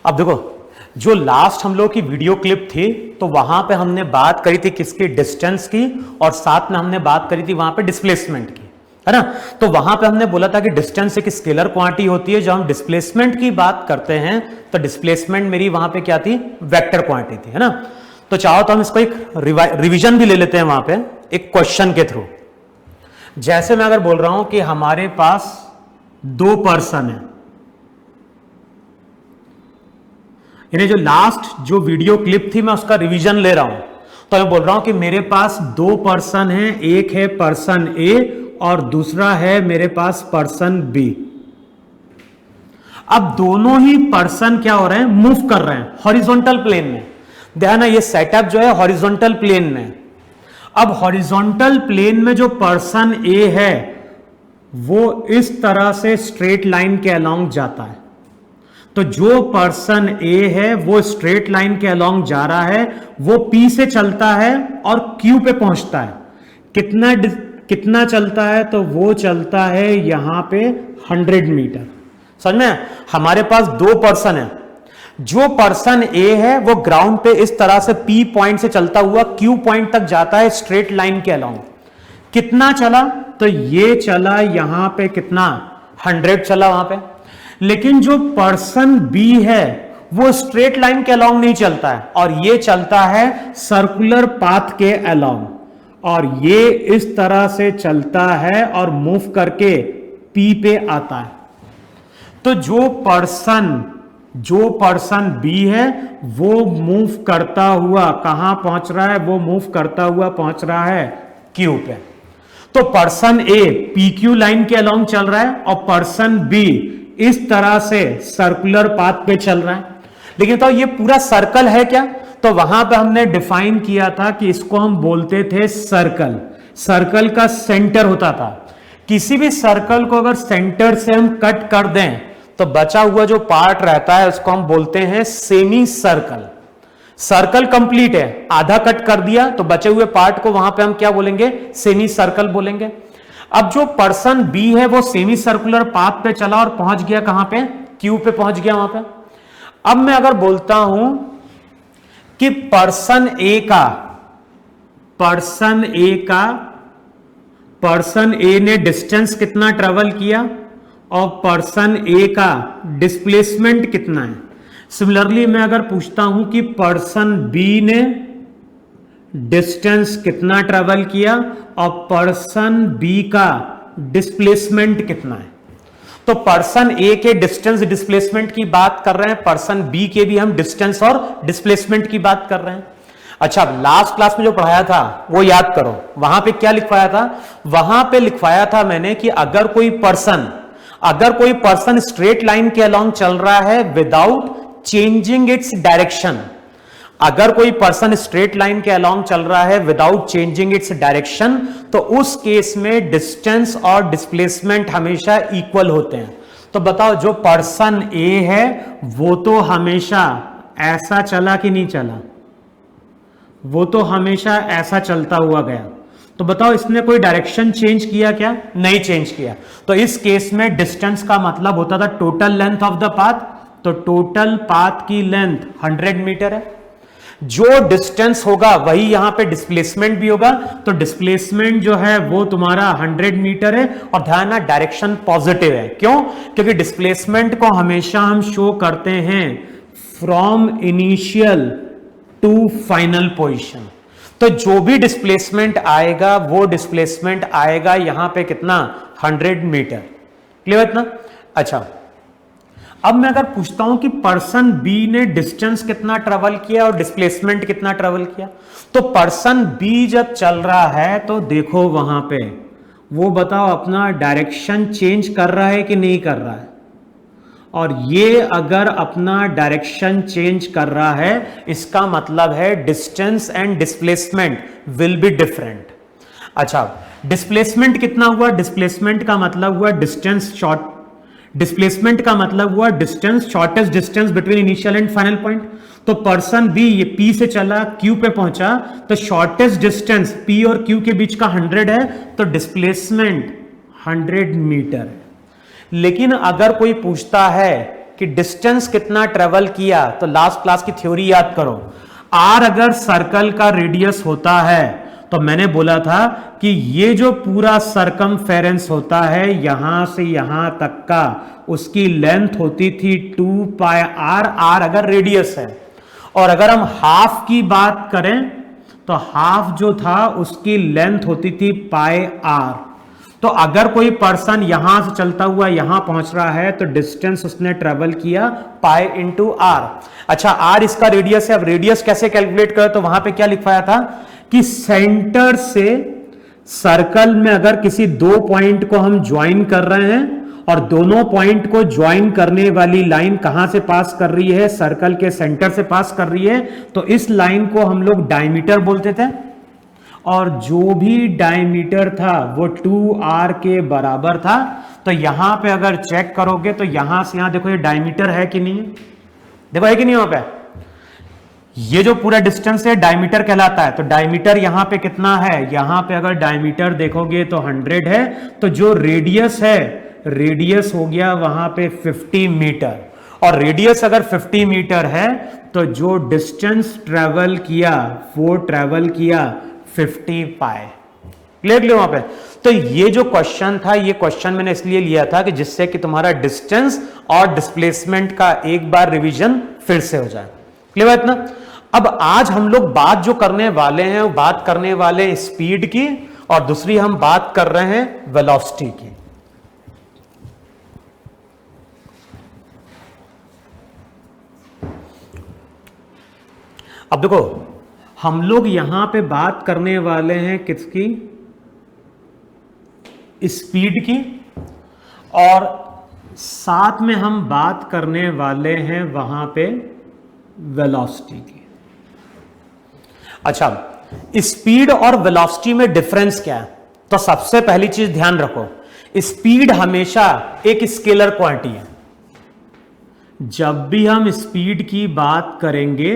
अब देखो, जो लास्ट हम लोग की वीडियो क्लिप थी तो वहां पे हमने बात करी थी किसकी, डिस्टेंस की, और साथ में हमने बात करी थी वहां पे डिस्प्लेसमेंट की, है ना। तो वहां पे हमने बोला था कि डिस्टेंस एक स्केलर क्वांटिटी होती है। जब हम डिस्प्लेसमेंट की बात करते हैं तो डिस्प्लेसमेंट मेरी वहां पे क्या थी, वेक्टर क्वांटिटी थी, है ना। तो चाहो तो हम इसको एक रिवीजन भी ले लेते हैं वहां पे एक क्वेश्चन के थ्रू। जैसे मैं अगर बोल रहा हूं कि हमारे पास 2 पर्सन है, यानी जो लास्ट जो वीडियो क्लिप थी मैं उसका रिवीजन ले रहा हूं, तो मैं बोल रहा हूं कि मेरे पास 2 पर्सन हैं, एक है पर्सन ए और दूसरा है मेरे पास पर्सन बी। अब दोनों ही पर्सन क्या हो रहे हैं, मूव कर रहे हैं हॉरिजॉन्टल प्लेन में। ध्यान है, ये सेटअप जो है हॉरिजॉन्टल प्लेन में। अब हॉरिजॉन्टल प्लेन में जो पर्सन ए है वो इस तरह से स्ट्रेट लाइन के अलोंग जाता है। तो जो पर्सन ए है वो स्ट्रेट लाइन के अलोंग जा रहा है, वो पी से चलता है और क्यू पे पहुंचता है। कितना चलता है, तो वो चलता है यहां पे 100 मीटर। समझ में, हमारे पास 2 पर्सन है। जो पर्सन ए है वो ग्राउंड पे इस तरह से पी पॉइंट से चलता हुआ क्यू पॉइंट तक जाता है स्ट्रेट लाइन के अलोंग। कितना चला, तो ये चला यहां पे कितना, 100 चला वहां पे। लेकिन जो पर्सन बी है वो स्ट्रेट लाइन के अलोंग नहीं चलता है, और ये चलता है सर्कुलर पाथ के अलोंग, और ये इस तरह से चलता है और मूव करके पी पे आता है। तो जो पर्सन बी है वो मूव करता हुआ कहां पहुंच रहा है, वो मूव करता हुआ पहुंच रहा है क्यू पे। तो person A P Q line के अलोंग चल रहा है और पर्सन बी इस तरह से सर्कुलर पाथ पे चल रहा है। लेकिन तो ये पूरा सर्कल है क्या, तो वहां पे हमने डिफाइन किया था कि इसको हम बोलते थे सर्कल। सर्कल का सेंटर होता था। किसी भी सर्कल को अगर सेंटर से हम कट कर दें तो बचा हुआ जो पार्ट रहता है उसको हम बोलते हैं सेमी सर्कल। सर्कल कंप्लीट है, आधा कट कर दिया तो बचे हुए पार्ट को वहां पे हम क्या बोलेंगे, सेमी सर्कल बोलेंगे। अब जो पर्सन बी है वो सेमी सर्कुलर पाथ पे चला और पहुंच गया कहां पे, क्यू पे पहुंच गया वहां पे। अब मैं अगर बोलता हूं कि पर्सन ए ने डिस्टेंस कितना ट्रेवल किया और पर्सन ए का डिस्प्लेसमेंट कितना है। सिमिलरली मैं अगर पूछता हूं कि पर्सन बी ने डिस्टेंस कितना ट्रेवल किया और पर्सन बी का डिस्प्लेसमेंट कितना है, तो पर्सन ए के डिस्टेंस डिस्प्लेसमेंट की बात कर रहे हैं, पर्सन बी के भी हम डिस्टेंस और डिस्प्लेसमेंट की बात कर रहे हैं। अच्छा, लास्ट क्लास में जो पढ़ाया था वो याद करो, वहां पे क्या लिखवाया था, वहां पे लिखवाया था मैंने कि अगर कोई पर्सन स्ट्रेट लाइन के अलोंग चल रहा है विदाउट चेंजिंग इट्स डायरेक्शन, अगर कोई पर्सन स्ट्रेट लाइन के अलोंग चल रहा है विदाउट चेंजिंग इट्स डायरेक्शन, तो उस केस में डिस्टेंस और डिस्प्लेसमेंट हमेशा इक्वल होते हैं। तो बताओ, जो पर्सन ए है वो तो हमेशा ऐसा चला कि नहीं चला, वो तो हमेशा ऐसा चलता हुआ गया। तो बताओ इसने कोई डायरेक्शन चेंज किया क्या, नहीं चेंज किया। तो इस केस में डिस्टेंस का मतलब होता था total length of the path, तो टोटल पाथ की लेंथ 100 मीटर है। जो डिस्टेंस होगा वही यहां पे डिस्प्लेसमेंट भी होगा, तो डिस्प्लेसमेंट जो है वो तुम्हारा 100 मीटर है। और ध्यान ना, डायरेक्शन पॉजिटिव है, क्यों, क्योंकि डिस्प्लेसमेंट को हमेशा हम शो करते हैं from initial to final position. तो जो भी डिस्प्लेसमेंट आएगा वो डिस्प्लेसमेंट आएगा यहां पे कितना, 100 मीटर। क्लियर है इतना। अच्छा, अब मैं अगर पूछता हूं कि पर्सन बी ने डिस्टेंस कितना ट्रेवल किया और डिस्प्लेसमेंट कितना ट्रेवल किया, तो पर्सन बी जब चल रहा है तो देखो वहां पे वो बताओ अपना डायरेक्शन चेंज कर रहा है कि नहीं कर रहा है। और ये अगर अपना डायरेक्शन चेंज कर रहा है इसका मतलब है distance and displacement will be different. अच्छा, डिस्प्लेसमेंट कितना हुआ, डिस्प्लेसमेंट का मतलब हुआ distance shortest distance between initial and final point. तो पर्सन बी ये पी से चला क्यू पे पहुंचा, तो शॉर्टेस्ट डिस्टेंस पी और क्यू के बीच का 100 है, तो डिस्प्लेसमेंट 100 मीटर है। लेकिन अगर कोई पूछता है कि डिस्टेंस कितना ट्रेवल किया, तो लास्ट क्लास की थ्योरी याद करो। आर अगर सर्कल का रेडियस होता है तो मैंने बोला था कि ये जो पूरा सरकमफेरेंस होता है यहां से यहां तक का, उसकी लेंथ होती थी 2 पाई आर, आर अगर रेडियस है। और अगर हम हाफ की बात करें तो हाफ जो था उसकी लेंथ होती थी पाई आर। तो अगर कोई पर्सन यहां से चलता हुआ यहां पहुंच रहा है तो डिस्टेंस उसने ट्रेवल किया पाई इंटू आर। अच्छा, आर इसका रेडियस है। अब रेडियस कैसे कैलकुलेट करें, तो वहां पे क्या लिखवाया था कि सेंटर से सर्कल में अगर किसी दो पॉइंट को हम ज्वाइन कर रहे हैं और दोनों पॉइंट को ज्वाइन करने वाली लाइन कहां से पास कर रही है, सर्कल के सेंटर से पास कर रही है, तो इस लाइन को हम लोग डायमीटर बोलते थे। और जो भी डायमीटर था वो 2r के बराबर था। तो यहां पे अगर चेक करोगे तो यहां से यहां देखो ये डायमीटर है कि नहीं, देखो है कि नहीं वहां पे, ये जो पूरा डिस्टेंस है डायमीटर कहलाता है। तो डायमीटर यहां पे कितना है, यहां पे अगर डायमीटर देखोगे तो 100 है। तो जो रेडियस है, रेडियस हो गया वहां पे 50 मीटर। और रेडियस अगर 50 मीटर है तो जो डिस्टेंस ट्रेवल किया वो ट्रेवल किया 50 पाई। क्लियर वहां पे। तो ये जो क्वेश्चन था, ये क्वेश्चन मैंने इसलिए लिया था कि जिससे कि तुम्हारा डिस्टेंस और डिस्प्लेसमेंट का एक बार रिवीजन फिर से हो जाए। क्लियर बात ना। अब आज हम लोग बात जो करने वाले हैं वो बात करने वाले हैं स्पीड की, और दूसरी हम बात कर रहे हैं वेलोसिटी की। अब देखो, हम लोग यहां पे बात करने वाले हैं किसकी, स्पीड की, और साथ में हम बात करने वाले हैं वहां पे वेलोसिटी की। अच्छा, स्पीड और वेलोसिटी में डिफरेंस क्या है, तो सबसे पहली चीज ध्यान रखो, स्पीड हमेशा एक स्केलर क्वांटिटी है। जब भी हम स्पीड की बात करेंगे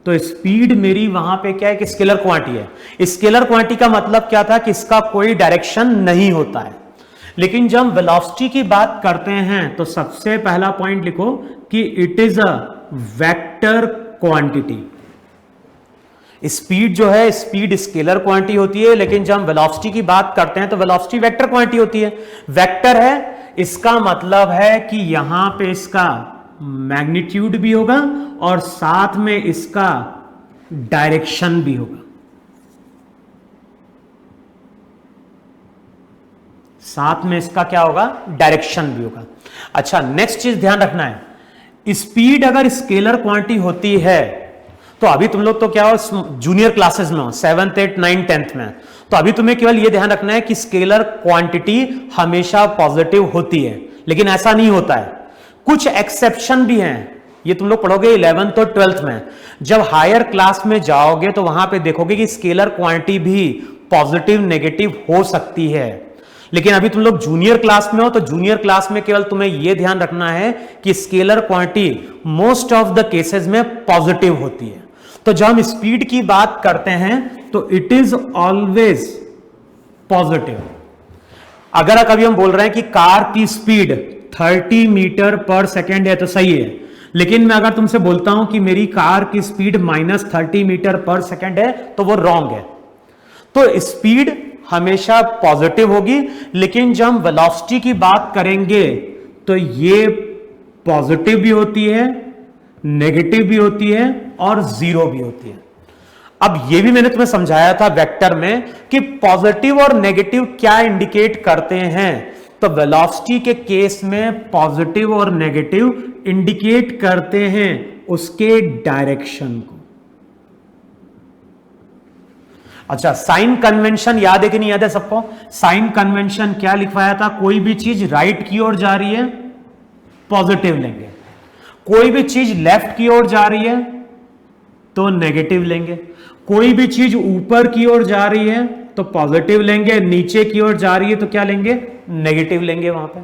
तो स्पीड मेरी वहां पे क्या है, एक स्केलर क्वांटिटी है। स्केलर क्वांटिटी का मतलब क्या था कि इसका कोई डायरेक्शन नहीं होता है। लेकिन जब हम वेलोसिटी की बात करते हैं तो सबसे पहला पॉइंट लिखो कि it is a vector quantity. Speed जो है, स्पीड स्केलर क्वांटिटी होती है, लेकिन जब हम वेलोसिटी की बात करते हैं तो वेलोसिटी वेक्टर क्वांटिटी होती है। वेक्टर है, इसका मतलब है कि यहां पे इसका मैग्नीट्यूड भी होगा और साथ में इसका डायरेक्शन भी होगा। साथ में इसका क्या होगा, डायरेक्शन भी होगा। अच्छा, नेक्स्ट चीज ध्यान रखना है, स्पीड अगर स्केलर क्वांटिटी होती है तो अभी तुम लोग तो क्या हो, जूनियर क्लासेस में हो, 7th 8th 9th 10th में, तो अभी तुम्हें केवल यह ध्यान रखना है कि स्केलर क्वांटिटी हमेशा पॉजिटिव होती है। लेकिन ऐसा नहीं होता है, कुछ एक्सेप्शन भी हैं, ये तुम लोग पढ़ोगे 11th और 12th में। जब हायर क्लास में जाओगे तो वहां पे देखोगे कि स्केलर क्वांटिटी भी पॉजिटिव नेगेटिव हो सकती है। लेकिन अभी तुम लोग जूनियर क्लास में हो, तो जूनियर क्लास में केवल तुम्हें यह ध्यान रखना है कि scalar quantity most of the cases में पॉजिटिव होती है। तो जब हम स्पीड की बात करते हैं तो इट इज ऑलवेज पॉजिटिव। अगर कभी हम बोल रहे हैं कि कार की स्पीड 30 मीटर पर सेकेंड है तो सही है, लेकिन मैं अगर तुमसे बोलता हूं कि मेरी कार की स्पीड -30 मीटर पर सेकेंड है तो वो रॉन्ग है। तो स्पीड हमेशा पॉजिटिव होगी, लेकिन जब हम वेलोसिटी की बात करेंगे तो ये पॉजिटिव भी होती है, नेगेटिव भी होती है और जीरो भी होती है। अब ये भी मैंने तुम्हें समझाया था वेक्टर में कि पॉजिटिव और नेगेटिव क्या इंडिकेट करते हैं। तो वेलोसिटी के केस में पॉजिटिव और नेगेटिव इंडिकेट करते हैं उसके डायरेक्शन को। अच्छा, साइन कन्वेंशन याद है कि नहीं याद है सबको? साइन कन्वेंशन क्या लिखवाया था, कोई भी चीज राइट की ओर जा रही है पॉजिटिव लेंगे, कोई भी चीज लेफ्ट की ओर जा रही है तो नेगेटिव लेंगे, कोई भी चीज ऊपर की ओर जा रही है तो पॉजिटिव लेंगे, नीचे की ओर जा रही है तो क्या लेंगे, नेगेटिव लेंगे। वहां पे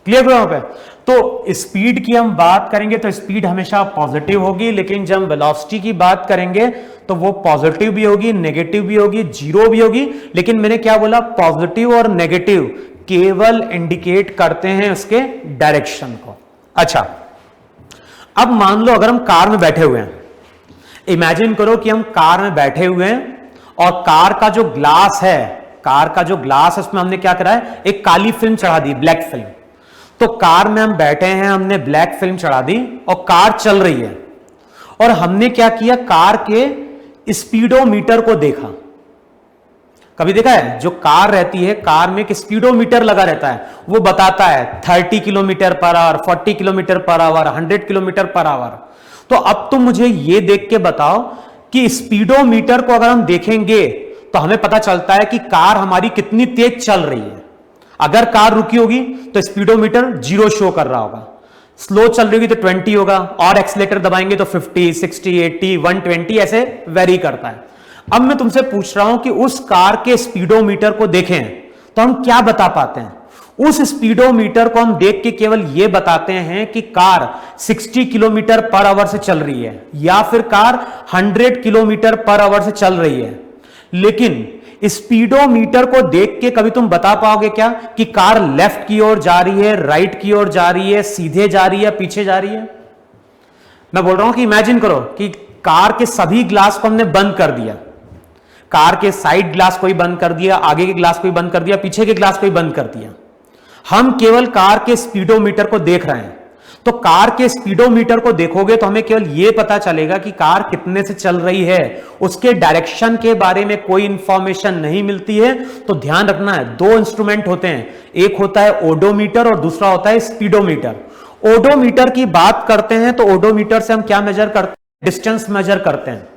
क्लियर है? वहां पे तो स्पीड की हम बात करेंगे तो स्पीड हमेशा पॉजिटिव होगी, लेकिन जब हम वेलोसिटी की बात करेंगे तो वो पॉजिटिव भी होगी, नेगेटिव भी होगी, जीरो भी होगी। लेकिन मैंने क्या बोला, पॉजिटिव और नेगेटिव केवल इंडिकेट करते हैं उसके डायरेक्शन को। अच्छा, अब मान लो अगर हम कार में बैठे हुए हैं, इमेजिन करो कि हम कार में बैठे हुए हैं और कार का जो ग्लास है उसमें हमने क्या करा है, एक काली फिल्म चढ़ा दी, ब्लैक फिल्म। तो कार में हम बैठे हैं, हमने ब्लैक फिल्म चढ़ा दी और कार चल रही है, और हमने क्या किया, कार के स्पीडोमीटर को देखा। कभी देखा है, जो कार रहती है, कार में एक स्पीडोमीटर लगा रहता है, वो बताता है 30 kilometre per hour, 40 kilometre per hour, 100 kilometre per hour. तो अब तुम मुझे ये देख के बताओ कि स्पीडोमीटर को अगर हम देखेंगे तो हमें पता चलता है कि कार हमारी कितनी तेज चल रही है। अगर कार रुकी होगी तो स्पीडोमीटर 0 शो कर रहा होगा, स्लो चल रही होगी तो 20 होगा, और एक्सीलेटर दबाएंगे तो 50, 60, 80, 120 ऐसे वेरी करता है। अब मैं तुमसे पूछ रहा हूं कि उस कार के स्पीडोमीटर को देखें तो हम क्या बता पाते हैं। उस स्पीडोमीटर को हम देख के केवल यह बताते हैं कि कार 60 किलोमीटर पर आवर से चल रही है या फिर कार 100 किलोमीटर पर आवर से चल रही है। लेकिन स्पीडोमीटर को देख के कभी तुम बता पाओगे क्या कि कार लेफ्ट की ओर जा रही है, राइट की ओर जा रही है, सीधे जा रही है, पीछे जा रही है? मैं बोल रहा हूं कि इमेजिन करो कि कार के सभी ग्लास को हमने बंद कर दिया, कार के साइड ग्लास को ही बंद कर दिया, आगे के ग्लास को ही बंद कर दिया, पीछे के ग्लास को ही बंद कर दिया। हम केवल कार के स्पीडोमीटर को देख रहे हैं। तो कार के स्पीडोमीटर को देखोगे तो हमें केवल यह पता चलेगा कि कार कितने से चल रही है, उसके डायरेक्शन के बारे में कोई इंफॉर्मेशन नहीं मिलती है। तो ध्यान रखना है, 2 इंस्ट्रूमेंट होते हैं, एक होता है ओडोमीटर और दूसरा होता है स्पीडोमीटर। ओडोमीटर की बात करते हैं तो ओडोमीटर से हम क्या मेजर करते हैं, डिस्टेंस मेजर करते हैं।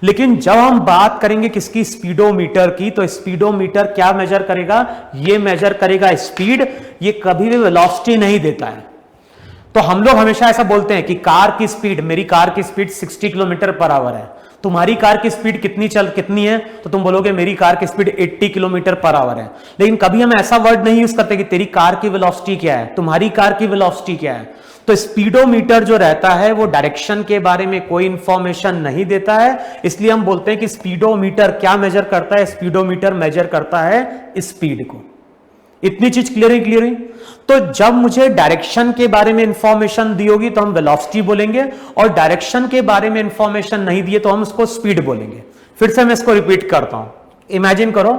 लेकिन जब हम बात करेंगे किसकी, स्पीडोमीटर की, तो स्पीडोमीटर क्या मेजर करेगा, ये मेजर करेगा स्पीड, ये कभी भी वेलोसिटी नहीं देता है। तो हम लोग हमेशा ऐसा बोलते हैं कि कार की स्पीड, मेरी कार की स्पीड 60 किलोमीटर पर आवर है, तुम्हारी कार की स्पीड कितनी है, तो तुम बोलोगे मेरी कार की स्पीड 80 किलोमीटर पर आवर है। लेकिन कभी हम ऐसा वर्ड नहीं यूज करते कि तेरी कार की वेलोसिटी क्या है, तुम्हारी कार की वेलोसिटी क्या है। तो स्पीडोमीटर जो रहता है वो डायरेक्शन के बारे में कोई इंफॉर्मेशन नहीं देता है, इसलिए हम बोलते हैं कि स्पीडोमीटर क्या मेजर करता है, स्पीडोमीटर मेजर करता है स्पीड को। इतनी चीज क्लियर है? तो जब मुझे डायरेक्शन के बारे में इंफॉर्मेशन दी होगी तो हम वेलोसिटी बोलेंगे, और डायरेक्शन के बारे में इंफॉर्मेशन नहीं दिए तो हम उसको स्पीड बोलेंगे। फिर से मैं इसको रिपीट करता हूं, इमेजिन करो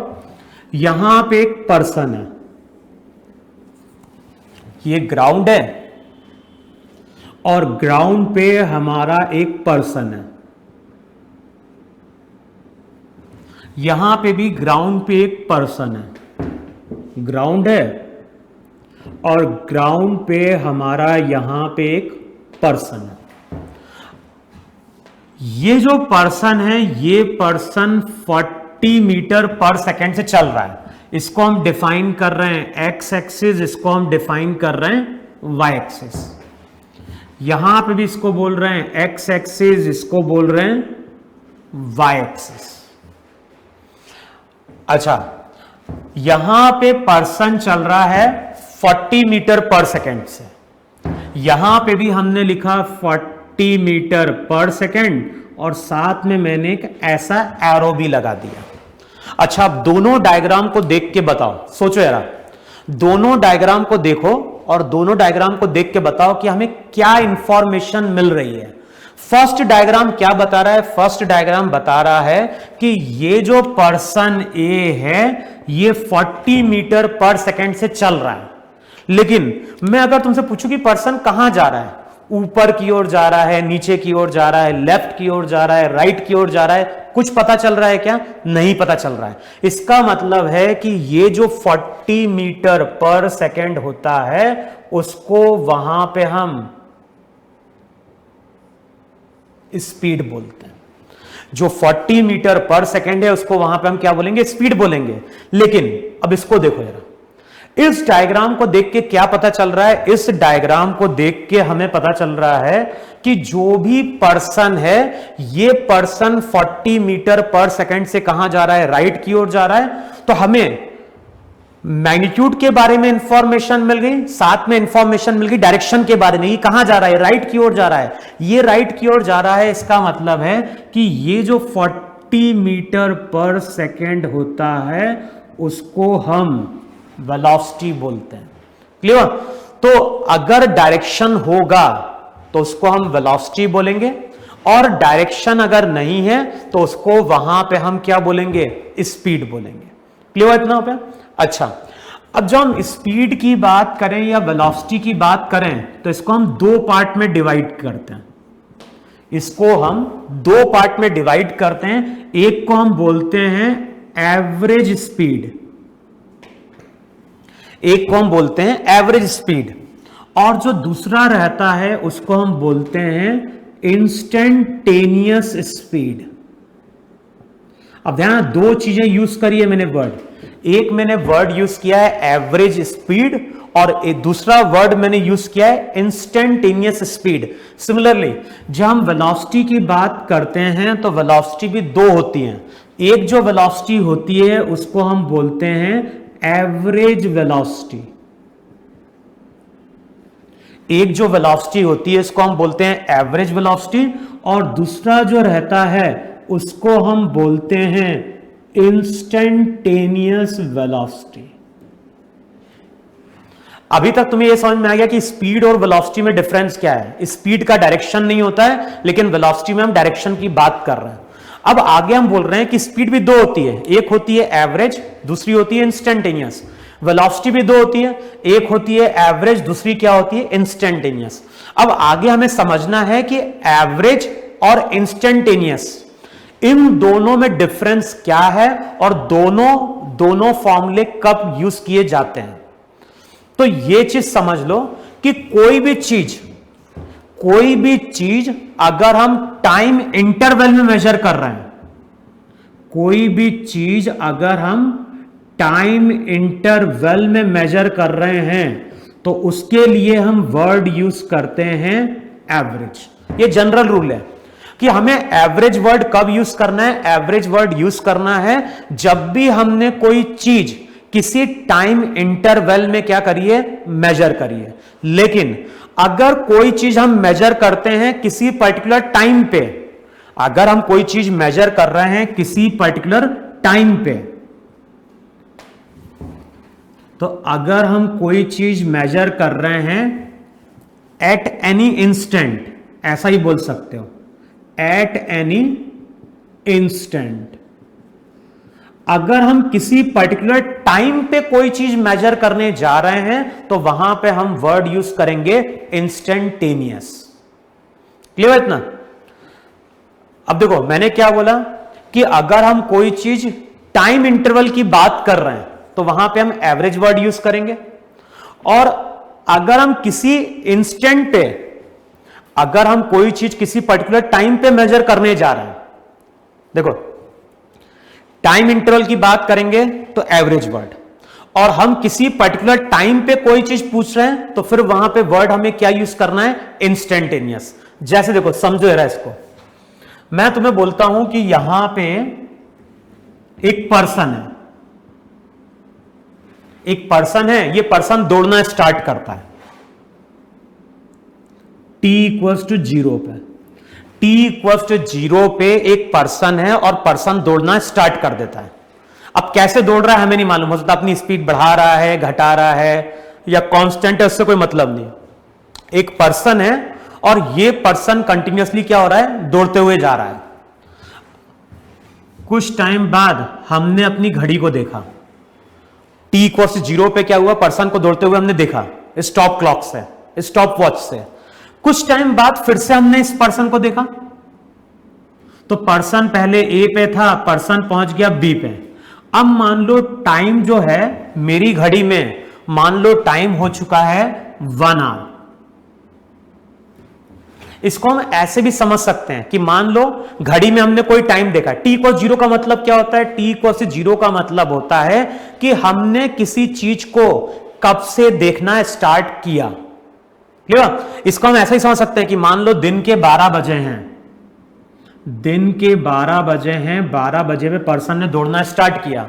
यहां पे एक पर्सन है, ये ग्राउंड है और ग्राउंड पे हमारा एक पर्सन है, यहां पे भी ग्राउंड पे एक पर्सन है, ग्राउंड है और ग्राउंड पे हमारा यहां पे एक पर्सन है। ये जो पर्सन है, ये पर्सन 40 मीटर पर सेकेंड से चल रहा है। इसको हम डिफाइन कर रहे हैं एक्स एक्सिस, इसको हम डिफाइन कर रहे हैं वाई एक्सिस। यहां पे भी इसको बोल रहे हैं एक्स एक्सिस, इसको बोल रहे हैं वाई एक्सिस। अच्छा, यहां पे पर्सन चल रहा है 40 मीटर पर सेकेंड से, यहां पे भी हमने लिखा 40 मीटर पर सेकेंड और साथ में मैंने एक ऐसा एरो भी लगा दिया। अच्छा, अब दोनों डायग्राम को देख के बताओ, सोचो यार, दोनों डायग्राम को देखो और दोनों डायग्राम को देख के बताओ कि हमें क्या इंफॉर्मेशन मिल रही है। फर्स्ट डायग्राम क्या बता रहा है, फर्स्ट डायग्राम बता रहा है कि ये जो पर्सन ए है ये 40 मीटर पर सेकेंड से चल रहा है। लेकिन मैं अगर तुमसे पूछूं कि पर्सन कहां जा रहा है, ऊपर की ओर जा रहा है, नीचे की ओर जा रहा है, लेफ्ट की ओर जा रहा है, राइट की ओर जा रहा है, कुछ पता चल रहा है क्या? नहीं पता चल रहा है। इसका मतलब है कि ये जो 40 मीटर पर सेकेंड होता है उसको वहां पे हम स्पीड बोलते हैं। जो 40 मीटर पर सेकेंड है उसको वहां पे हम क्या बोलेंगे? स्पीड बोलेंगे। लेकिन अब इसको देखो जरा, इस डायग्राम को देख के क्या पता चल रहा है? इस डायग्राम को देख के हमें पता चल रहा है कि जो भी पर्सन है ये पर्सन 40 मीटर पर सेकेंड से कहां जा रहा है? राइट की ओर जा रहा है। तो हमें मैग्नीट्यूड के बारे में इंफॉर्मेशन मिल गई, साथ में इंफॉर्मेशन मिल गई डायरेक्शन के बारे में, ये कहां जा रहा है? राइट की ओर जा रहा है। ये राइट की ओर जा रहा है, इसका मतलब है कि ये जो 40 मीटर पर सेकेंड होता है उसको हम वेलोसिटी बोलते हैं। क्लियर? तो अगर डायरेक्शन होगा तो उसको हम वेलोसिटी बोलेंगे, और डायरेक्शन अगर नहीं है तो उसको वहां पे हम क्या बोलेंगे, स्पीड बोलेंगे। क्लियर है इतना हो गया? अच्छा, अब जब हम स्पीड की बात करें या वेलोसिटी की बात करें तो इसको हम दो पार्ट में डिवाइड करते हैं। इसको हम दो पार्ट में डिवाइड करते हैं। एक को हम बोलते हैं एवरेज स्पीड, एक को हम बोलते हैं एवरेज स्पीड, और जो दूसरा रहता है उसको हम बोलते हैं इंस्टेंटेनियस स्पीड। अब ध्यान, दो चीजें यूज करी है मैंने वर्ड, एक मैंने वर्ड यूज किया है एवरेज स्पीड और एक दूसरा वर्ड मैंने यूज किया है इंस्टेंटेनियस स्पीड। सिमिलरली जब हम वेलोसिटी की बात करते हैं तो वेलोसिटी भी दो होती हैं। एक जो वेलोसिटी होती है उसको हम बोलते हैं एवरेज वेलोसिटी, एक जो वेलोसिटी होती है इसको हम बोलते हैं एवरेज वेलोसिटी, और दूसरा जो रहता है उसको हम बोलते हैं इंस्टेंटेनियस वेलोसिटी। अभी तक तुम्हें यह समझ में आ गया कि स्पीड और वेलोसिटी में डिफरेंस क्या है। स्पीड का डायरेक्शन नहीं होता है, लेकिन वेलोसिटी में हम डायरेक्शन की बात कर रहे हैं। अब आगे हम बोल रहे हैं कि स्पीड भी दो होती है, एक होती है एवरेज, दूसरी होती है इंस्टेंटेनियस। वेलोसिटी भी दो होती है, एक होती है एवरेज, दूसरी क्या होती है, इंस्टेंटेनियस। अब आगे हमें समझना है कि एवरेज और इंस्टेंटेनियस इन दोनों में डिफरेंस क्या है और दोनों फॉर्मूले कब यूज किए जाते हैं। तो यह चीज समझ लो कि कोई भी चीज अगर हम टाइम इंटरवल में मेजर कर रहे हैं, कोई भी चीज अगर हम टाइम इंटरवल में मेजर कर रहे हैं तो उसके लिए हम वर्ड यूज करते हैं एवरेज। ये जनरल रूल है कि हमें एवरेज वर्ड कब यूज करना है। एवरेज वर्ड यूज करना है जब भी हमने कोई चीज किसी टाइम इंटरवल में क्या करिए, मेजर करिए। लेकिन अगर कोई चीज हम मेजर करते हैं किसी पर्टिकुलर टाइम पे, अगर हम कोई चीज मेजर कर रहे हैं किसी पर्टिकुलर टाइम पे, तो अगर हम कोई चीज मेजर कर रहे हैं एट एनी इंस्टेंट, ऐसा ही बोल सकते हो, एट एनी इंस्टेंट, अगर हम किसी पर्टिकुलर टाइम पे कोई चीज मेजर करने जा रहे हैं तो वहां पे हम वर्ड यूज करेंगे इंस्टेंटेनियस। क्लियर है इतना? अब देखो मैंने क्या बोला कि अगर हम कोई चीज टाइम इंटरवल की बात कर रहे हैं तो वहां पे हम एवरेज वर्ड यूज करेंगे, और अगर हम किसी इंस्टेंट पे, अगर हम कोई चीज किसी पर्टिकुलर टाइम पे मेजर करने जा रहे हैं, देखो टाइम इंटरवल की बात करेंगे तो एवरेज वर्ड, और हम किसी पर्टिकुलर टाइम पे कोई चीज पूछ रहे हैं तो फिर वहां पे वर्ड हमें क्या यूज करना है, इंस्टेंटेनियस। जैसे देखो समझो जरा इसको, मैं तुम्हें बोलता हूं कि यहां पे एक पर्सन है, एक पर्सन है, ये पर्सन दौड़ना स्टार्ट करता है t=0 पे, t=0 पे एक पर्सन है और पर्सन दौड़ना स्टार्ट कर देता है। अब कैसे दौड़ रहा है हमें नहीं मालूम, हो सकता अपनी स्पीड बढ़ा रहा है, घटा रहा है, या कांस्टेंट है, उससे कोई मतलब नहीं। एक पर्सन है और ये पर्सन कंटिन्यूअसली क्या हो रहा है, दौड़ते हुए जा रहा है। कुछ टाइम बाद हमने अपनी घड़ी को देखा, t=0 पे क्या हुआ, पर्सन को दौड़ते हुए हमने देखा स्टॉप क्लॉक से, स्टॉप वॉच से। कुछ टाइम बाद फिर से हमने इस पर्सन को देखा, तो पर्सन पहले ए पे था, पर्सन पहुंच गया बी पे। अब मान लो टाइम जो है मेरी घड़ी में, मान लो टाइम हो चुका है 1 आवर। इसको हम ऐसे भी समझ सकते हैं कि मान लो घड़ी में हमने कोई टाइम देखा, t=0 का मतलब क्या होता है, t=0 का मतलब होता है कि हमने किसी चीज को कब से देखना स्टार्ट किया। क्लियर? इसको हम ऐसा ही समझ सकते हैं कि मान लो दिन के 12 बजे हैं, दिन के 12 बजे हैं, 12 बजे पे पर्सन ने दौड़ना स्टार्ट किया।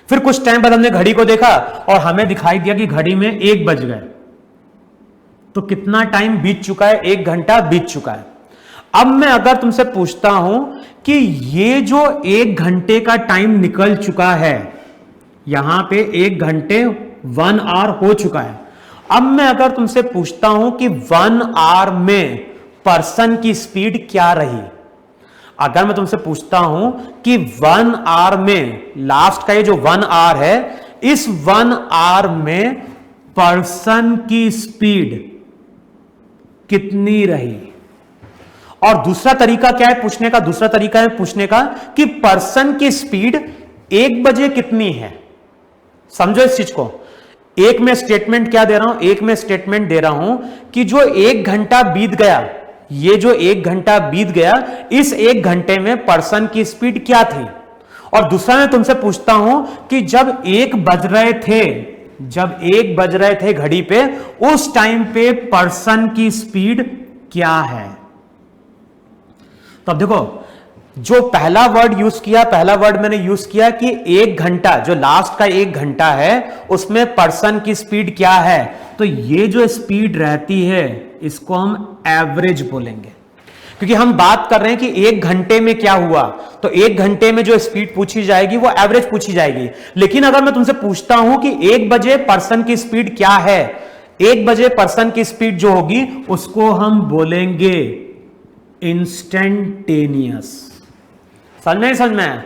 फिर कुछ टाइम बाद हमने घड़ी को देखा और हमें दिखाई दिया कि घड़ी में 1 बज गए। तो कितना टाइम बीत चुका है, 1 घंटा बीत चुका है। अब मैं अगर तुमसे पूछता हूं कि ये जो 1 घंटे का टाइम निकल चुका है, यहां पे 1 घंटे 1 आवर हो चुका है। अब मैं अगर तुमसे पूछता हूं कि 1 आवर में पर्सन की स्पीड क्या रही। अगर मैं तुमसे पूछता हूं कि 1 आवर में, लास्ट का ये जो 1 आवर है, इस 1 आवर में पर्सन की स्पीड कितनी रही। और दूसरा तरीका क्या है पूछने का, दूसरा तरीका है पूछने का कि पर्सन की स्पीड 1 बजे कितनी है। समझो इस चीज को। एक में स्टेटमेंट क्या दे रहा हूं, एक में स्टेटमेंट दे रहा हूं कि जो 1 घंटा बीत गया, ये जो 1 घंटा बीत गया, इस 1 घंटे में पर्सन की स्पीड क्या थी। और दूसरा मैं तुमसे पूछता हूं कि जब 1 बज रहे थे, जब 1 बज रहे थे घड़ी पे, उस टाइम पे पर्सन की स्पीड क्या है। तो अब देखो, जो पहला वर्ड यूज किया, पहला वर्ड मैंने यूज किया कि 1 घंटा, जो लास्ट का 1 घंटा है, उसमें पर्सन की स्पीड क्या है। तो ये जो स्पीड रहती है इसको हम एवरेज बोलेंगे, क्योंकि हम बात कर रहे हैं कि 1 घंटे में क्या हुआ। तो 1 घंटे में जो स्पीड पूछी जाएगी वो एवरेज पूछी जाएगी। लेकिन अगर मैं तुमसे पूछता हूं कि 1 बजे पर्सन की स्पीड क्या है, 1 बजे पर्सन की स्पीड जो होगी उसको हम बोलेंगे इंस्टेंटेनियस। समझ में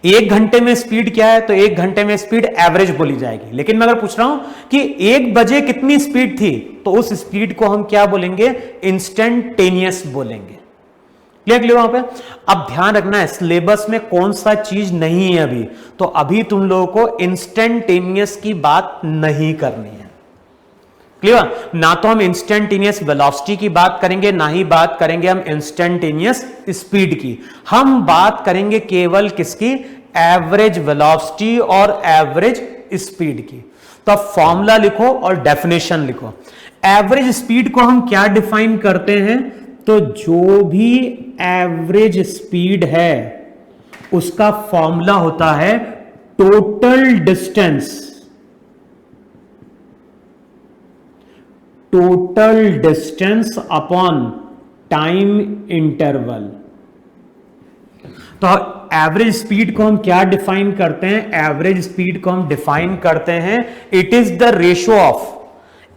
1 घंटे में स्पीड क्या है, तो 1 घंटे में स्पीड एवरेज बोली जाएगी। लेकिन मैं अगर पूछ रहा हूं कि 1 बजे कितनी स्पीड थी, तो उस स्पीड को हम क्या बोलेंगे, इंस्टेंटेनियस बोलेंगे। क्लियर वहां पे। अब ध्यान रखना है सिलेबस में कौन सा चीज नहीं है अभी, तो अभी तुम लोगों को इंस्टेंटेनियस की बात नहीं करनी है। क्लियर। ना तो हम इंस्टेंटेनियस वेलोसिटी की बात करेंगे, ना ही बात करेंगे हम इंस्टेंटेनियस स्पीड की। हम बात करेंगे केवल किसकी, एवरेज वेलोसिटी और एवरेज स्पीड की। तो अब फॉर्मूला लिखो और डेफिनेशन लिखो। एवरेज स्पीड को हम क्या डिफाइन करते हैं, तो जो भी एवरेज स्पीड है उसका फॉर्मूला होता है total distance, total distance upon time interval. तो एवरेज स्पीड को हम क्या डिफाइन करते हैं, एवरेज स्पीड को हम डिफाइन करते हैं, it is the ratio of,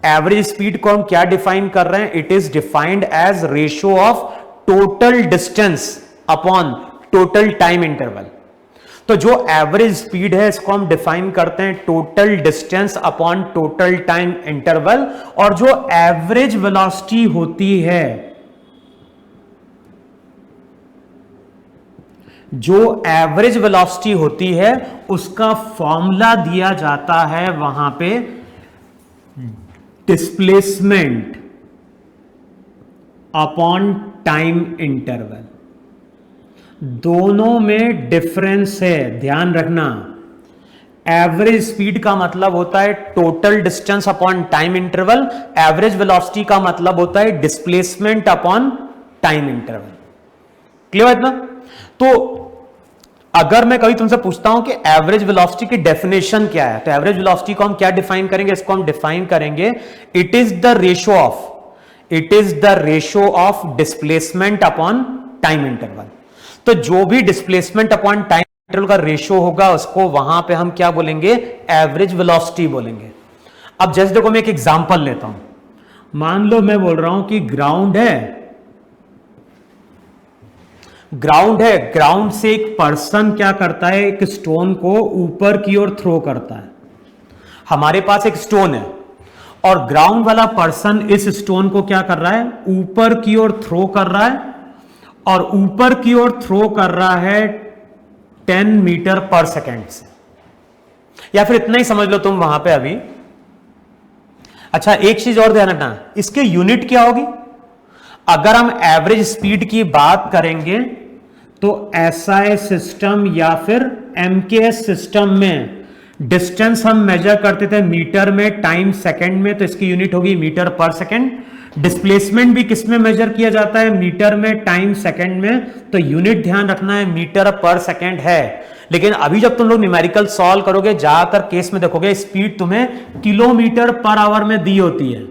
average speed को हम क्या डिफाइन कर रहे हैं, it is defined as ratio of total distance upon total time interval. तो जो एवरेज स्पीड है इसको हम डिफाइन करते हैं total distance upon total time interval. और जो एवरेज वेलोसिटी होती है, जो एवरेज वेलोसिटी होती है उसका फॉर्मूला दिया जाता है वहां पे डिस्प्लेसमेंट अपॉन टाइम इंटरवल। दोनों में डिफरेंस है, ध्यान रखना। एवरेज स्पीड का मतलब होता है total distance upon time interval, average velocity का मतलब होता है displacement upon time interval. Clear है इतना। तो अगर मैं कभी तुमसे पूछता हूं कि एवरेज वेलोसिटी की डेफिनेशन क्या है, तो एवरेज वेलोसिटी को हम क्या डिफाइन करेंगे, इसको हम डिफाइन करेंगे it is the ratio of, it is the ratio of displacement upon time interval. तो जो भी डिस्प्लेसमेंट अपॉन टाइम इंटरवल का रेशियो होगा उसको वहां पे हम क्या बोलेंगे, एवरेज वेलोसिटी बोलेंगे। अब जैसे देखो मैं एक एग्जांपल लेता हूं। मान लो मैं बोल रहा हूं कि ग्राउंड है, ग्राउंड है, ग्राउंड से एक पर्सन क्या करता है, एक स्टोन को ऊपर की ओर थ्रो करता है। हमारे पास एक स्टोन है और ग्राउंड वाला पर्सन इस स्टोन को क्या कर रहा है, ऊपर की ओर थ्रो कर रहा है, और ऊपर की ओर थ्रो कर रहा है 10 मीटर पर सेकेंड से, या फिर इतना ही समझ लो तुम वहां पे अभी। अच्छा एक चीज और ध्यान रखना, इसके यूनिट क्या होगी। अगर हम एवरेज स्पीड की बात करेंगे तो एसआई सिस्टम या फिर एमकेएस सिस्टम में डिस्टेंस हम मेजर करते थे मीटर में, टाइम सेकंड में, तो इसकी यूनिट होगी मीटर पर सेकंड। डिस्प्लेसमेंट भी किस में मेजर किया जाता है, मीटर में, टाइम सेकंड में, तो यूनिट ध्यान रखना है मीटर पर सेकंड है। लेकिन अभी जब तुम लोग न्यूमेरिकल सॉल्व करोगे ज्यादातर केस में देखोगे स्पीड तुम्हें किलोमीटर पर आवर में दी होती है,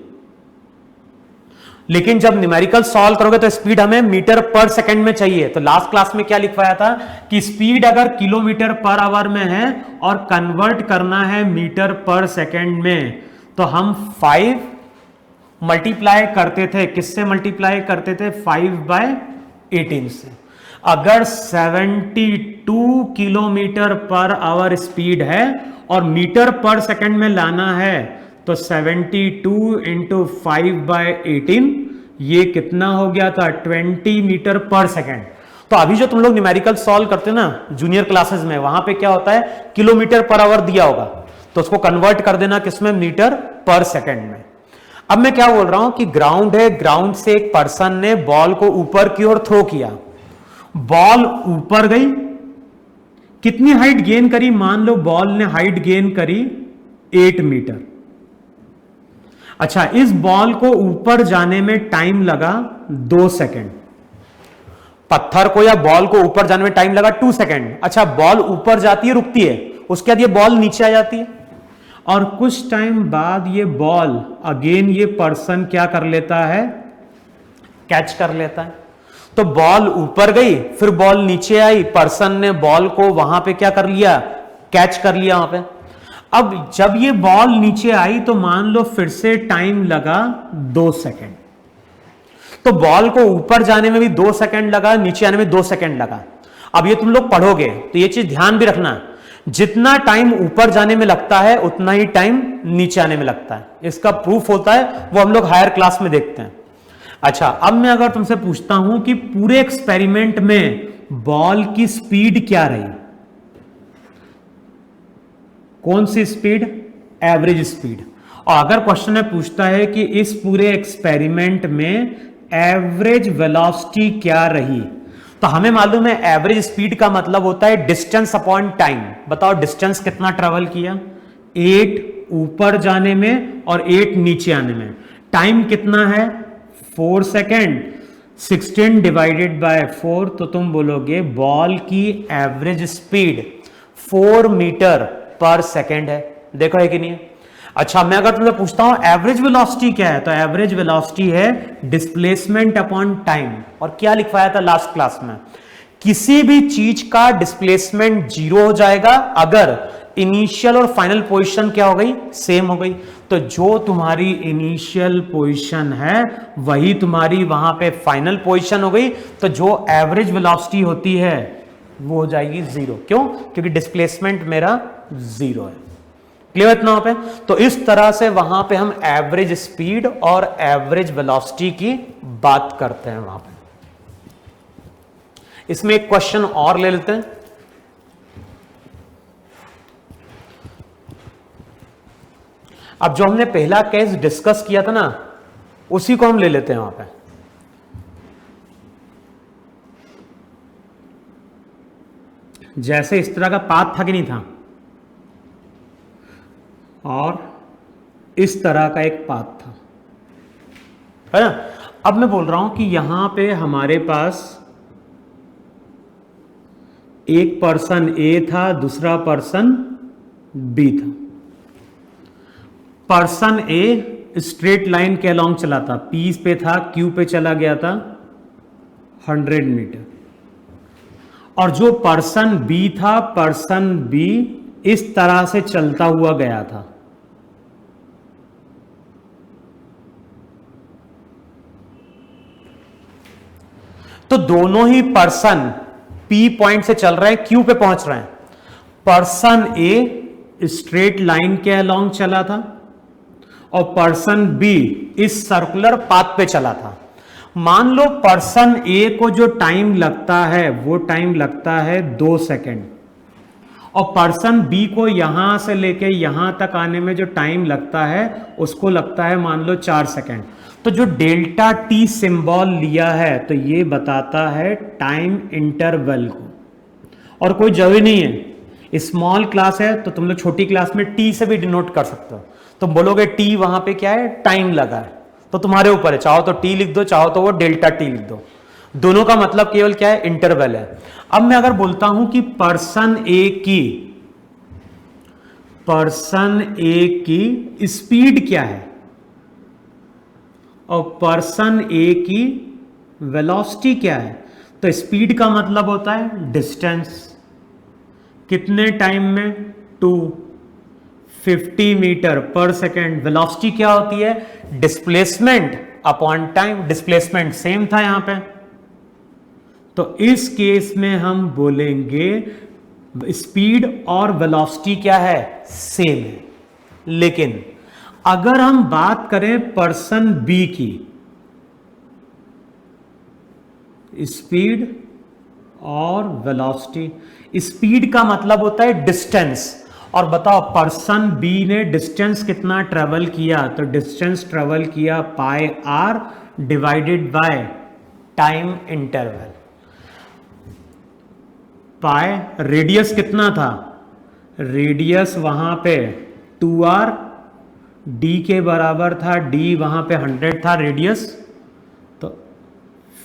लेकिन जब न्यूमेरिकल सॉल्व करोगे तो स्पीड हमें मीटर पर सेकंड में चाहिए। तो लास्ट क्लास में क्या लिखवाया था कि स्पीड अगर किलोमीटर पर आवर में है और कन्वर्ट करना है मीटर पर सेकंड में, तो हम 5 मल्टीप्लाई करते थे, किससे मल्टीप्लाई करते थे? 5/18 से। अगर 72 किलोमीटर पर आवर स्पीड है और मीटर पर सेकंड में लाना है तो 72 इंटू 5/18 ये कितना हो गया था? 20 मीटर पर सेकंड। तो अभी जो तुम लोग न्यूमेरिकल सॉल्व करते हो ना जूनियर क्लासेस में, वहां पे क्या होता है? किलोमीटर पर आवर दिया होगा तो उसको कन्वर्ट कर देना किसमें? मीटर पर सेकंड में। अब मैं क्या बोल रहा हूं कि ग्राउंड है, ग्राउंड से एक पर्सन ने बॉल को ऊपर की ओर थ्रो किया, बॉल ऊपर गई, कितनी हाइट गेन करी? मान लो बॉल ने हाइट गेन करी 8 मीटर। अच्छा, इस बॉल को ऊपर जाने में टाइम लगा 2 सेकंड, पत्थर को या बॉल को ऊपर जाने में टाइम लगा 2 सेकंड। अच्छा, बॉल ऊपर जाती है, रुकती है, उसके बाद ये बॉल नीचे आ जाती है और कुछ टाइम बाद ये बॉल अगेन ये पर्सन क्या कर लेता है? कैच कर लेता है। तो बॉल ऊपर गई, फिर बॉल नीचे आई, पर्सन ने बॉल को वहां पे क्या कर लिया? कैच कर लिया वहां पे। अब जब ये बॉल नीचे आई तो मान लो फिर से टाइम लगा 2 सेकंड। तो बॉल को ऊपर जाने में भी 2 सेकंड लगा, नीचे आने में 2 सेकंड लगा। अब ये तुम लोग पढ़ोगे तो ये चीज ध्यान भी रखना, जितना टाइम ऊपर जाने में लगता है उतना ही टाइम नीचे आने में लगता है। इसका प्रूफ होता है, वो हम लोग हायर क्लास में देखते हैं। अच्छा, अब मैं अगर तुमसे पूछता हूं कि पूरे एक्सपेरिमेंट में बॉल की स्पीड क्या रही? कौन सी स्पीड? Average speed. और अगर क्वेश्चन में पूछता है कि इस पूरे एक्सपेरिमेंट में एवरेज वेलोसिटी क्या रही, तो हमें मालूम है एवरेज स्पीड का मतलब होता है डिस्टेंस अपॉन टाइम। बताओ डिस्टेंस कितना ट्रेवल किया? 8 ऊपर जाने में और 8 नीचे आने में। टाइम कितना है? 4 सेकेंड। 16 डिवाइडेड बाय 4, तो तुम बोलोगे बॉल की एवरेज स्पीड 4 मीटर पर सेकेंड है। देखो है कि नहीं है? अच्छा, मैं अगर तुमसे पूछता हूं एवरेज वेलोसिटी क्या है, तो एवरेज वेलोसिटी है डिस्प्लेसमेंट अपॉन टाइम। और क्या लिखवाया था लास्ट क्लास में? किसी भी चीज का डिस्प्लेसमेंट 0 हो जाएगा अगर इनिशियल और फाइनल पोजीशन क्या हो गई? सेम हो गई। तो जो तुम्हारी इनिशियल पोजीशन है वही तुम्हारी वहां पे फाइनल पोजीशन हो गई। तो जो एवरेज वेलोसिटी होती है वो हो जाएगी 0। क्यों? क्योंकि डिस्प्लेसमेंट मेरा 0 है। क्लियर इतना वहां पे? तो इस तरह से वहां पे हम एवरेज स्पीड और एवरेज वेलोसिटी की बात करते हैं वहां पे। इसमें एक क्वेश्चन और ले लेते हैं। अब जो हमने पहला केस डिस्कस किया था ना, उसी को हम ले लेते हैं वहां पे। जैसे इस तरह का पाथ था कि नहीं था, और इस तरह का एक पाथ था, है ना? अब मैं बोल रहा हूं कि यहां पे हमारे पास एक पर्सन ए था, दूसरा पर्सन बी था। पर्सन ए स्ट्रेट लाइन के अलोंग चला था, पी पे था, क्यू पे चला गया था 100 मीटर। और जो पर्सन बी था, पर्सन बी इस तरह से चलता हुआ गया था। तो दोनों ही पर्सन पी पॉइंट से चल रहे हैं, क्यू पे पहुंच रहे हैं। पर्सन ए स्ट्रेट लाइन के अलोंग चला था और पर्सन बी इस सर्कुलर पाथ पे चला था। मान लो पर्सन ए को जो टाइम लगता है वो टाइम लगता है 2 सेकेंड, और पर्सन बी को यहां से लेके यहां तक आने में जो टाइम लगता है उसको लगता है मान लो 4 सेकेंड। तो जो डेल्टा टी सिंबल लिया है तो ये बताता है टाइम इंटरवल को, और कोई जरूरी नहीं है। स्मॉल क्लास है तो तुम लोग छोटी क्लास में टी से भी डिनोट कर सकते हो। तुम बोलोगे टी वहां पे क्या है? टाइम लगा है। तो तुम्हारे ऊपर है, चाहो तो टी लिख दो, चाहो तो वो डेल्टा टी लिख दो। दोनों का मतलब केवल क्या है? इंटरवल है। अब मैं अगर बोलता हूं कि पर्सन ए की स्पीड क्या है और पर्सन ए की वेलोसिटी क्या है, तो स्पीड का मतलब होता है डिस्टेंस, कितने टाइम में? 2। 50 मीटर पर सेकेंड। वेलोसिटी क्या होती है? Displacement upon time. Displacement same था यहां पे, तो इस केस में हम बोलेंगे स्पीड और वेलोसिटी क्या है? सेम है। लेकिन अगर हम बात करें पर्सन बी की, स्पीड और वेलोसिटी, स्पीड का मतलब होता है डिस्टेंस, और बताओ पर्सन बी ने डिस्टेंस कितना ट्रेवल किया? तो डिस्टेंस ट्रेवल किया pi r divided by time interval. Pi radius कितना था? रेडियस वहां पे 2r, डी के बराबर था, डी वहां पे 100 था रेडियस, तो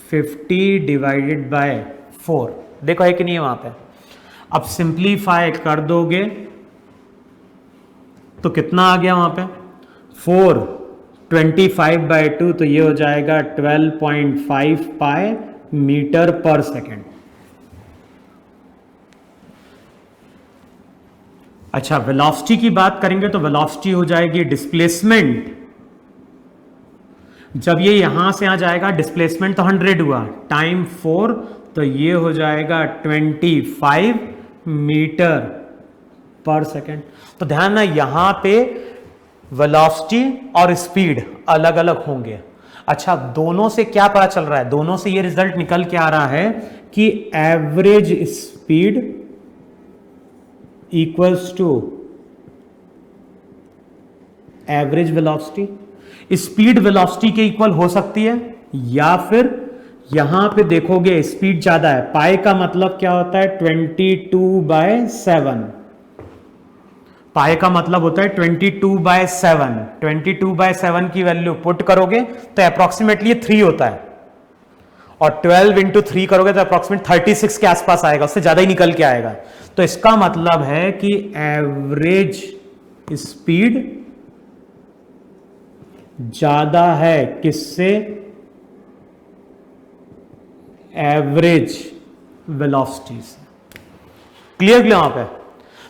50 डिवाइडेड बाय 4। देखो है कि नहीं है वहां पे? अब सिंप्लीफाई कर दोगे तो कितना आ गया वहां पे? 4, 25/2, तो ये हो जाएगा 12.5 पाई मीटर पर सेकेंड। अच्छा, वेलोसिटी की बात करेंगे तो वेलोसिटी हो जाएगी डिस्प्लेसमेंट। जब ये यहां से आ जाएगा, डिस्प्लेसमेंट तो 100 हुआ, टाइम 4, तो ये हो जाएगा 25 मीटर पर सेकेंड। तो ध्यान ना, यहां पे वेलोसिटी और स्पीड अलग अलग होंगे। अच्छा, दोनों से क्या पता चल रहा है? दोनों से ये रिजल्ट निकल के आ रहा है कि average speed equals to average velocity. Speed velocity के इक्वल हो सकती है, या फिर यहां पे देखोगे स्पीड ज्यादा है, पाई का मतलब क्या होता है? 22/7। पाई का मतलब होता है 22/7। 22/7 की वैल्यू पुट करोगे तो अप्रोक्सीमेटली 3 होता है, और 12 इंटू 3 करोगे तो अप्रोक्सीमेट 36 के आसपास आएगा, उससे ज्यादा ही निकल के आएगा। तो इसका मतलब है कि एवरेज स्पीड ज्यादा है किससे? एवरेज वेलोसिटी से। क्लियर वहां पे?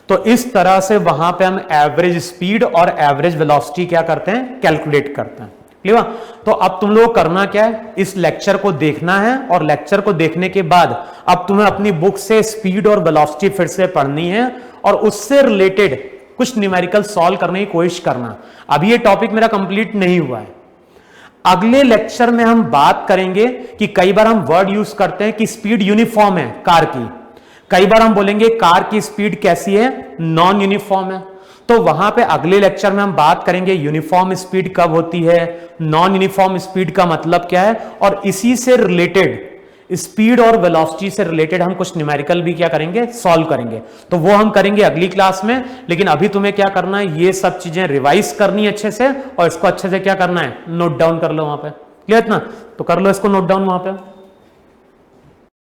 तो इस तरह से वहां पे हम एवरेज स्पीड और एवरेज वेलोसिटी क्या करते हैं? कैलकुलेट करते हैं। क्लियर? तो अब तुम लोग करना क्या है? इस लेक्चर को देखना है, और लेक्चर को देखने के बाद अब तुम्हें अपनी बुक से स्पीड और वेलोसिटी फिर से पढ़नी है, और उससे रिलेटेड कुछ न्यूमेरिकल सॉल्व करने की कोशिश करना। अभी ये टॉपिक मेरा कंप्लीट नहीं हुआ है। अगले लेक्चर में हम बात करेंगे कि कई बार हम वर्ड यूज करते हैं कि स्पीड यूनिफॉर्म है कार की, कई बार हम बोलेंगे कार की स्पीड कैसी है? नॉन यूनिफॉर्म है। तो वहां पे अगले लेक्चर में हम बात करेंगे यूनिफॉर्म स्पीड कब होती है, नॉन यूनिफॉर्म स्पीड का मतलब क्या है, और इसी से रिलेटेड स्पीड और वेलोसिटी से रिलेटेड हम कुछ न्यूमेरिकल भी क्या करेंगे? सॉल्व करेंगे। तो वो हम करेंगे अगली क्लास में। लेकिन अभी तुम्हें क्या करना है? ये सब चीजें रिवाइज करनी है अच्छे से, और इसको अच्छे से क्या करना है? नोट डाउन कर लो वहां पे। क्लियर ना? तो कर लो इसको नोट डाउन वहां पे।